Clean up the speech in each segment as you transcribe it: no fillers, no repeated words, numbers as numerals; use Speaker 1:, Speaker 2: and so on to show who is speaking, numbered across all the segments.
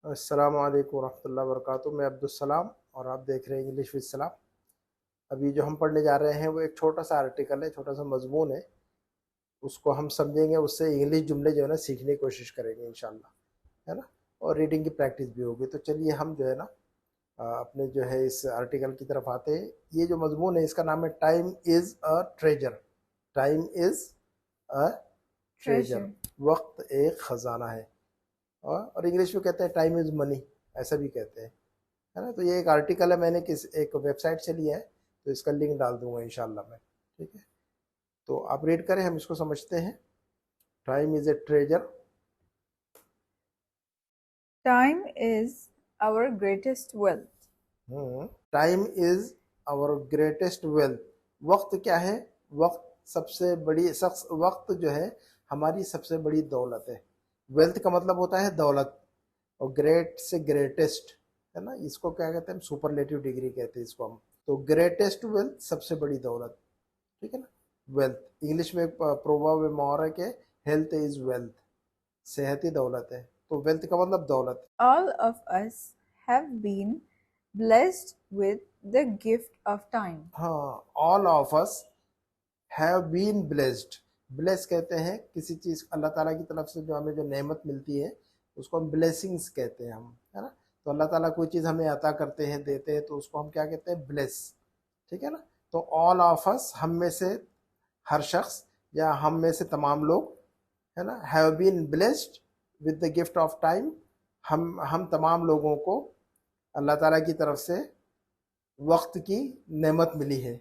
Speaker 1: السلام علیکم ورحمۃ اللہ وبرکاتہ. میں عبدالسلام اور آپ دیکھ رہے ہیں انگلش ود سلام. ابھی جو ہم پڑھنے جا رہے ہیں وہ ایک چھوٹا سا آرٹیکل ہے، چھوٹا سا مضمون ہے. اس کو ہم سمجھیں گے، اس سے انگلش جملے جو ہے نا سیکھنے کی کوشش کریں گے انشاءاللہ، ہے نا. اور ریڈنگ کی پریکٹس بھی ہوگی. تو چلیے ہم جو ہے نا اپنے جو ہے اس آرٹیکل کی طرف آتے ہیں. یہ جو مضمون ہے اس کا نام ہے time is a treasure. Time is a treasure.
Speaker 2: treasure.
Speaker 1: وقت ایک خزانہ ہے. اور انگلش میں کہتے ہیں ٹائم از منی، ایسا بھی کہتے ہیں، ہے نا. تو یہ ایک آرٹیکل ہے، میں نے ایک ویب سائٹ سے لیا ہے، تو اس کا لنک ڈال دوں گا انشاءاللہ میں. ٹھیک ہے، تو آپ ریڈ کریں، ہم اس کو سمجھتے ہیں. Time is a treasure.
Speaker 2: Time is our greatest wealth.
Speaker 1: Time is our greatest wealth. وقت کیا ہے؟ وقت سب سے بڑی وقت جو ہے ہماری سب سے بڑی دولت ہے. ویلتھ کا مطلب ہوتا ہے دولت، اور گریٹ سے گریٹسٹ، ہے نا. اس کو کیا کہتے ہیں؟ سپرلیٹو ڈگری کہتے ہیں اس کو ہم. تو گریٹسٹ ویلتھ، سب سے بڑی دولت. ٹھیک ہے نا. ویلتھ انگلش میں ایک پروورب ہے، محاورہ ہے کہ ہیلتھ از ویلتھ، صحت ہی دولت ہے. تو ویلتھ کا مطلب دولت.
Speaker 2: All of us have been blessed with the gift of time.
Speaker 1: ہاں، all of us have been blessed. Bless کہتے ہیں کسی چیز، اللہ تعالیٰ کی طرف سے جو ہمیں جو نعمت ملتی ہے اس کو ہم بلیسنگز کہتے ہیں ہم، ہے نا. تو اللہ تعالیٰ کوئی چیز ہمیں عطا کرتے ہیں، دیتے ہیں، تو اس کو ہم کیا کہتے ہیں؟ بلیس. ٹھیک ہے نا. تو آل آف اس، ہم میں سے ہر شخص یا ہم میں سے تمام لوگ، ہے نا، have been blessed with the gift of time. ہم تمام لوگوں کو اللہ تعالیٰ کی طرف سے وقت کی نعمت ملی ہے.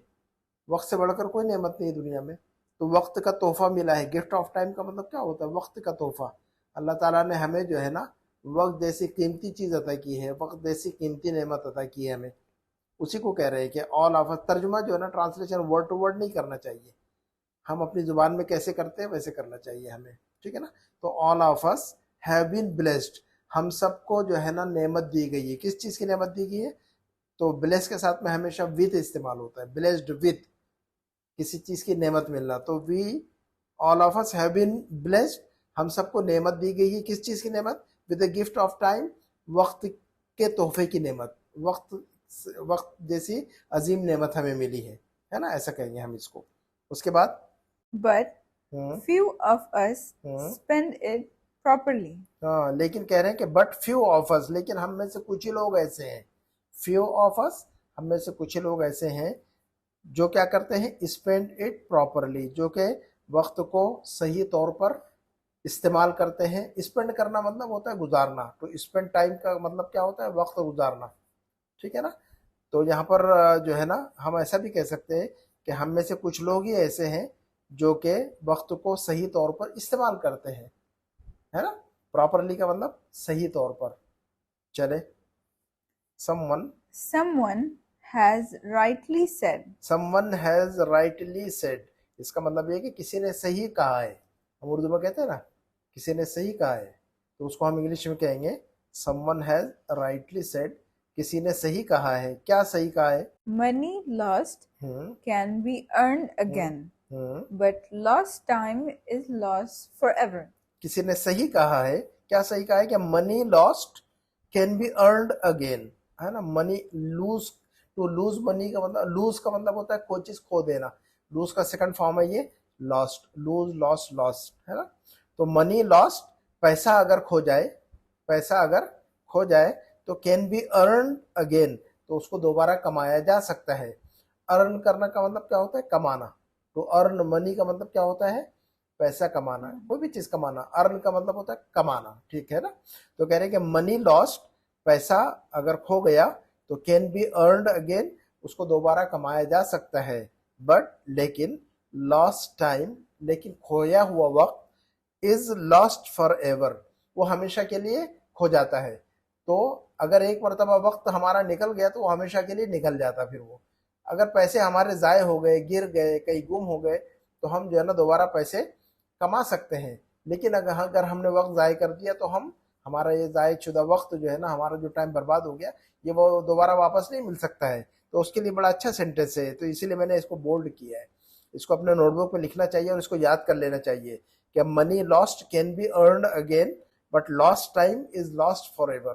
Speaker 1: وقت سے بڑھ کر کوئی نعمت نہیں دنیا میں. تو وقت کا تحفہ ملا ہے. گفٹ آف ٹائم کا مطلب کیا ہوتا ہے؟ وقت کا تحفہ. اللہ تعالیٰ نے ہمیں جو ہے نا وقت جیسی قیمتی چیز عطا کی ہے، وقت جیسی قیمتی نعمت عطا کی ہے ہمیں. اسی کو کہہ رہے ہیں کہ آل آف اس. ترجمہ جو ہے نا، ٹرانسلیشن ورڈ ٹو ورڈ نہیں کرنا چاہیے. ہم اپنی زبان میں کیسے کرتے ہیں ویسے کرنا چاہیے ہمیں. ٹھیک ہے نا. تو all of us have been blessed. ہم سب کو جو ہے نا نعمت دی گئی ہے. کس چیز کی نعمت دی گئی ہے؟ تو بلیس کے ساتھ میں ہمیشہ وتھ استعمال ہوتا ہے. بلیسڈ وتھ کسی چیز کی نعمت ملنا. تو we all of us have been blessed. ہم سب کو نعمت دی گئی ہے. کس چیز کی نعمت؟ With a gift of time. وقت کے تحفے کی نعمت. وقت جیسی عظیم نعمت ہمیں ملی ہے نا. ایسا کہیں گے ہم اس کو. اس کے بعد
Speaker 2: But
Speaker 1: ہوں
Speaker 2: few of us
Speaker 1: ہوں
Speaker 2: spend it properly.
Speaker 1: ہاں، لیکن کہہ رہے ہیں کہ بٹ فیو آف اس، لیکن ہم میں سے کچھ ہی لوگ ایسے ہیں. فیو آف اس، ہم میں سے کچھ ہی لوگ ایسے ہیں جو کیا کرتے ہیں؟ اسپینڈ اٹ پراپرلی، جو کہ وقت کو صحیح طور پر استعمال کرتے ہیں. اسپینڈ کرنا مطلب ہوتا ہے گزارنا. تو اسپینڈ ٹائم کا مطلب کیا ہوتا ہے؟ وقت گزارنا. ٹھیک ہے نا. تو یہاں پر جو ہے نا ہم ایسا بھی کہہ سکتے ہیں کہ ہم میں سے کچھ لوگ ہی ایسے ہیں جو کہ وقت کو صحیح طور پر استعمال کرتے ہیں، ہے نا. پراپرلی کا مطلب صحیح طور پر. چلے.
Speaker 2: Someone has rightly said.
Speaker 1: someone has rightly said. اس کا مطلب یہ کہ کسی نے صحیح کہا ہے. ہم اردو میں کہتے ہیں نا کسی نے صحیح کہا ہے، تو اس کو ہم انگلش میں کہیں گے someone has rightly said. کسی نے صحیح کہا ہے. کیا صحیح کہا ہے؟
Speaker 2: Money lost
Speaker 1: ہوں
Speaker 2: can be earned again,
Speaker 1: ہوں
Speaker 2: but lost time is lost forever.
Speaker 1: کسی نے صحیح کہا ہے. کیا صحیح کہا ہے؟ کہ money lost can be earned again, ہے نا. Money lose, to lose money کا مطلب، لوز کا مطلب ہوتا ہے کوئی چیز کھو دینا. لوز کا سیکنڈ فارم ہے یہ لاسٹ. لوز، لاسٹ، لاسٹ، ہے نا. تو منی لاسٹ، پیسہ اگر کھو جائے، پیسہ اگر کھو جائے تو کین بی ارنڈ اگین، تو اس کو دوبارہ کمایا جا سکتا ہے. ارن کرنا کا مطلب کیا ہوتا ہے؟ کمانا. تو ارن منی کا مطلب کیا ہوتا ہے؟ پیسہ کمانا، کوئی بھی چیز کمانا. ارن کا مطلب ہوتا ہے کمانا. ٹھیک ہے نا. تو کہہ رہے ہیں کہ منی لاسٹ، پیسہ اگر کھو گیا تو کین بی ارنڈ اگین، اس کو دوبارہ کمایا جا سکتا ہے. بٹ لیکن لاسٹ ٹائم، لیکن کھویا ہوا وقت، از لاسٹ فار ایور، وہ ہمیشہ کے لیے کھو جاتا ہے. تو اگر ایک مرتبہ وقت ہمارا نکل گیا تو وہ ہمیشہ کے لیے نکل جاتا. پھر وہ اگر پیسے ہمارے ضائع ہو گئے، گر گئے، کہیں گم ہو گئے، تو ہم جو ہے نا دوبارہ پیسے کما سکتے ہیں. لیکن اگر ہم نے وقت ضائع کر دیا تو ہمارا یہ ضائع شدہ وقت جو ہے نا، ہمارا جو ٹائم برباد ہو گیا، یہ وہ دوبارہ واپس نہیں مل سکتا ہے. تو اس کے لیے بڑا اچھا سینٹینس ہے. تو اسی لیے میں نے اس کو بولڈ کیا ہے. اس کو اپنے نوٹ بک میں لکھنا چاہیے اور اس کو یاد کر لینا چاہیے کہ money lost can be earned again but lost time is lost forever.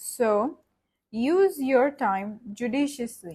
Speaker 2: So, use your time judiciously.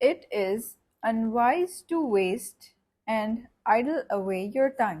Speaker 2: It is unwise to waste and idle away your time.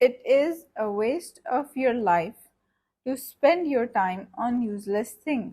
Speaker 2: It is a waste of your life to spend your time on useless things.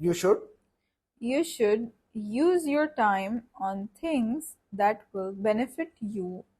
Speaker 2: You should use your time on things that will benefit you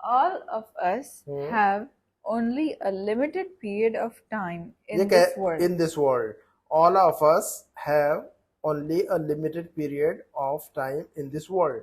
Speaker 2: All of us have only a limited period of time in this world.
Speaker 1: In this world, all of us have only a limited period of time in this world.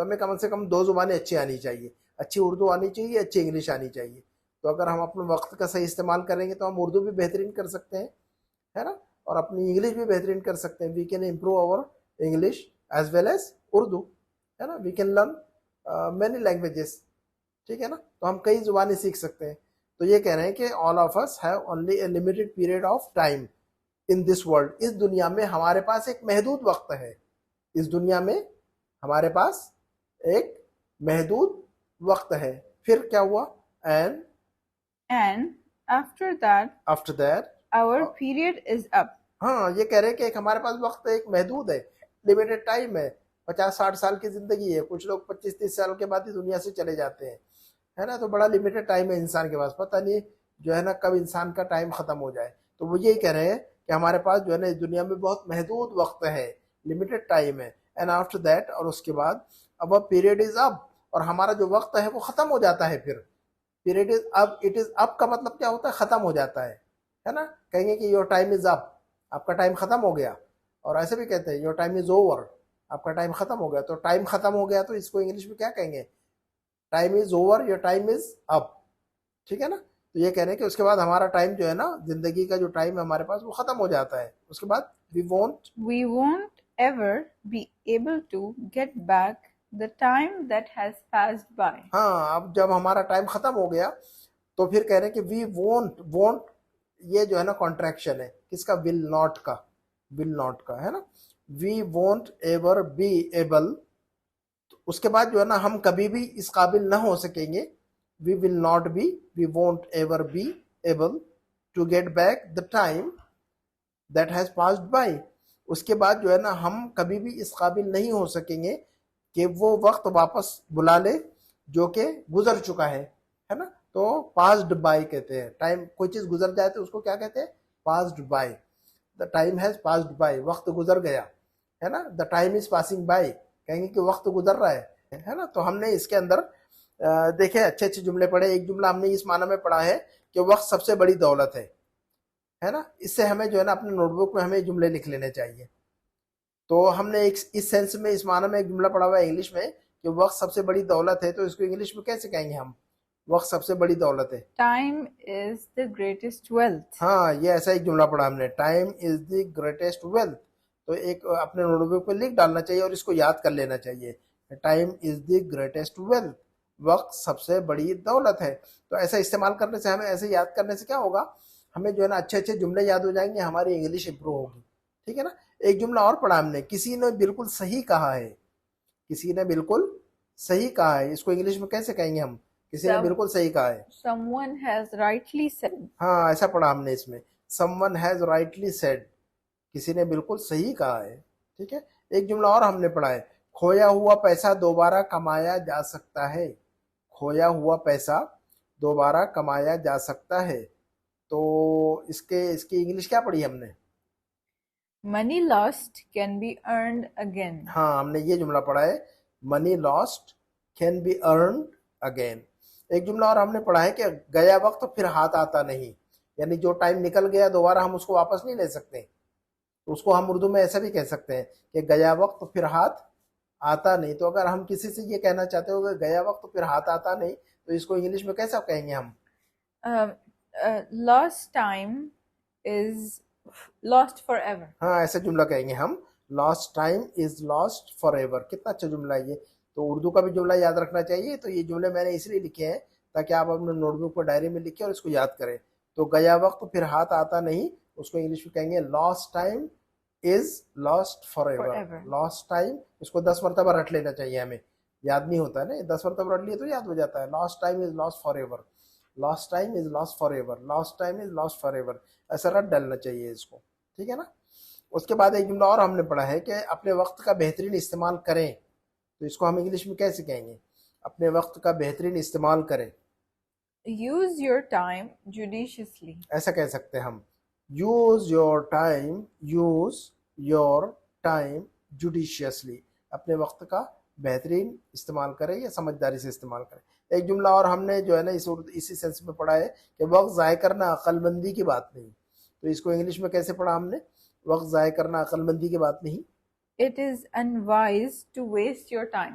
Speaker 1: تو ہمیں کم سے کم 2 زبانیں اچھی آنی چاہیے، اچھی اردو آنی چاہیے، اچھی انگلش آنی چاہیے. تو اگر ہم اپنے وقت کا صحیح استعمال کریں گے تو ہم اردو بھی بہترین کر سکتے ہیں، ہے نا، اور اپنی انگلش بھی بہترین کر سکتے ہیں. We can improve our English as well as Urdu, ہے نا. We can learn many languages, ٹھیک ہے نا. تو ہم کئی زبانیں سیکھ سکتے ہیں. تو یہ کہہ رہے ہیں کہ all of us have only a limited period of time in this world. اس دنیا میں ہمارے پاس ایک محدود وقت ہے. اس دنیا میں ہمارے پاس ایک محدود وقت ہے. پھر کیا ہوا؟
Speaker 2: And after that,
Speaker 1: after that
Speaker 2: our period is up.
Speaker 1: ہاں یہ کہہ رہے ہیں کہ ایک ہمارے پاس وقت ایک محدود ہے، لمیٹڈ ٹائم ہے. 50-60 سال کی زندگی ہے. کچھ لوگ 25-30 سال کے بعد ہی دنیا سے چلے جاتے ہیں، ہے نا. تو بڑا لمیٹڈ ٹائم ہے انسان کے پاس. پتہ نہیں جو ہے نا کب انسان کا ٹائم ختم ہو جائے. تو وہ یہی کہہ رہے ہیں کہ ہمارے پاس جو ہے نا اس دنیا میں بہت محدود وقت ہے، لمیٹڈ ٹائم ہے. اینڈ آفٹر دیٹ، اور اس کے بعد اب پیریڈ از اب، اور ہمارا جو وقت ہے وہ ختم ہو جاتا ہے. پھر پیریڈ از اب، اٹ از اب کا مطلب کیا ہوتا ہے؟ ختم ہو جاتا ہے نا. کہیں گے کہ یور ٹائم از اب، آپ کا ٹائم ختم ہو گیا. اور ایسے بھی کہتے ہیں یور ٹائم از اوور، آپ کا ٹائم ختم ہو گیا. تو ٹائم ختم ہو گیا تو اس کو انگلش میں کیا کہیں گے؟ Time is over, your time is اب، ٹھیک ہے نا. تو یہ کہہ رہے ہیں کہ اس کے بعد ہمارا ٹائم جو ہے نا، زندگی کا جو ٹائم ہے ہمارے پاس وہ ختم ہو جاتا ہے. اس کے بعد
Speaker 2: We won't ever be able to get back the time that has passed by.
Speaker 1: ہاں اب جب ہمارا ٹائم ختم ہو گیا تو پھر کہہ رہے ہیں کہ وی وونٹ یہ جو ہے نا کانٹریکشن ہے کس کا؟ ول ناٹ کا، ول ناٹ کا، ہے نا. We won't ever be able, اس کے بعد جو ہے نا ہم کبھی بھی اس قابل نہ ہو سکیں گے. We will not be, we won't ever be able to get back the time that has passed by. اس کے بعد جو ہے نا ہم کبھی بھی اس قابل نہیں ہو سکیں گے کہ وہ وقت واپس بلا لے جو کہ گزر چکا ہے نا. تو پاسڈ بائی کہتے ہیں. ٹائم کوئی چیز گزر جائے تو اس کو کیا کہتے ہیں؟ Passed by. The time has passed by, وقت گزر گیا، ہے نا. The time is passing by, کہیں گے کہ وقت گزر رہا ہے نا. تو ہم نے اس کے اندر دیکھے اچھے اچھے جملے پڑھے. ایک جملہ ہم نے اس معنی میں پڑھا ہے کہ وقت سب سے بڑی دولت ہے نا. اس سے ہمیں جو ہے نا اپنے نوٹ بک میں ہمیں جملے لکھ لینے چاہیے. تو ہم نے اس سینس میں اس معنی میں ایک جملہ پڑھا ہوا ہے انگلش میں کہ وقت سب سے بڑی دولت ہے. تو اس کو انگلش میں کیسے کہیں گے ہم؟ وقت سب سے بڑی دولت ہے.
Speaker 2: Time is the greatest wealth.
Speaker 1: ہاں یہ ایسا ایک جملہ پڑھا ہم نے، time is the greatest wealth. تو ایک اپنے نوٹ بک پہ لکھ ڈالنا چاہیے اور اس کو یاد کر لینا چاہیے. Time is the greatest wealth, وقت سب سے بڑی دولت ہے. تو ایسا استعمال کرنے سے، ہمیں ایسے یاد کرنے سے کیا ہوگا؟ ہمیں جو ہے نا اچھے اچھے جملے یاد ہو جائیں گے، ہماری انگلش امپروو ہوگی. ٹھیک ہے نا. ایک جملہ اور پڑھا ہم نے، کسی نے بالکل صحیح کہا ہے. کسی نے بالکل صحیح کہا ہے، اس کو انگلش میں کیسے کہیں گے ہم؟ کسی نے بالکل صحیح کہا ہے.
Speaker 2: Someone has rightly said.
Speaker 1: ہاں ایسا پڑھا ہم نے اس میں، someone has rightly said، کسی نے بالکل صحیح کہا ہے. ٹھیک ہے. ایک جملہ اور ہم نے پڑھا ہے، کھویا ہوا پیسہ دوبارہ کمایا جا سکتا ہے. کھویا ہوا پیسہ دوبارہ کمایا جا سکتا ہے. تو اس کی انگلش کیا پڑھی ہم نے؟
Speaker 2: Money lost can be earned again.
Speaker 1: ہاں ہم نے یہ جملہ پڑھا ہے، money lost can be earned again. ایک جملہ اور ہم نے پڑھا ہے کہ گیا وقت پھر ہاتھ آتا نہیں، یعنی جو ٹائم نکل گیا دوبارہ ہم اس کو واپس نہیں لے سکتے. تو اس کو ہم اردو میں ایسا بھی کہہ سکتے ہیں کہ گیا وقت پھر ہاتھ آتا نہیں. تو اگر ہم کسی سے یہ کہنا چاہتے ہو کہ گیا وقت پھر ہاتھ آتا نہیں، تو اس کو انگلش میں کیسا کہیں گے ہم؟
Speaker 2: Lost time is lost forever.
Speaker 1: ہاں ایسا جملہ کہیں گے ہم، last time is lost for ever. کتنا اچھا جملہ ہے یہ. تو اردو کا بھی جملہ یاد رکھنا چاہیے. تو یہ جملے میں نے اس لیے لکھے ہیں تاکہ آپ اپنے نوٹ بک پر ڈائری میں لکھیں اور اس کو یاد کریں. تو گیا وقت پھر ہاتھ آتا نہیں، اس کو انگلش میں کہیں گے last time is lost forever. Last time اس کو 10 مرتبہ رٹ لینا چاہیے، ہمیں یاد نہیں ہوتا ہے نا. 10 مرتبہ رٹ لیے تو یاد ہو جاتا ہے. Last time is lost forever, last time is lost forever, last time is lost for ever. ایسا رٹ ڈالنا چاہیے اس کو. ٹھیک ہے نا. اس کے بعد ایک جملہ اور ہم نے پڑھا ہے کہ اپنے وقت کا بہترین استعمال کریں. تو اس کو ہم انگلش میں کیسے کہیں گے؟ اپنے وقت کا بہترین استعمال کریں.
Speaker 2: Use your time judiciously.
Speaker 1: ایسا کہہ سکتے ہیں ہم، use your time, use your time جوڈیشیسلی. اپنے وقت کا بہترین استعمال کریں یا سمجھداری سے استعمال کریں. ایک جملہ اور ہم نے جو ہے نا اسی سینس میں پڑھا ہے کہ وقت ضائع کرنا عقل مندی کی بات نہیں. تو اس کو انگلش میں کیسے پڑھا ہم نے؟ وقت ضائع کرنا عقل مندی کی بات نہیں.
Speaker 2: It is unwise to waste your time.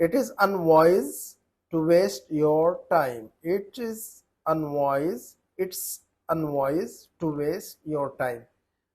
Speaker 1: it is unwise to waste your time. It is unwise, it's unwise to waste your time.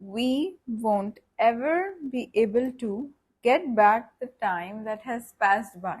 Speaker 2: We won't ever be able to get back the time that has passed by.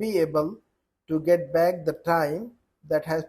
Speaker 1: be able to get back the time that has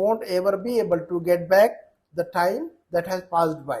Speaker 1: won't ever be able to get back the time that has passed by,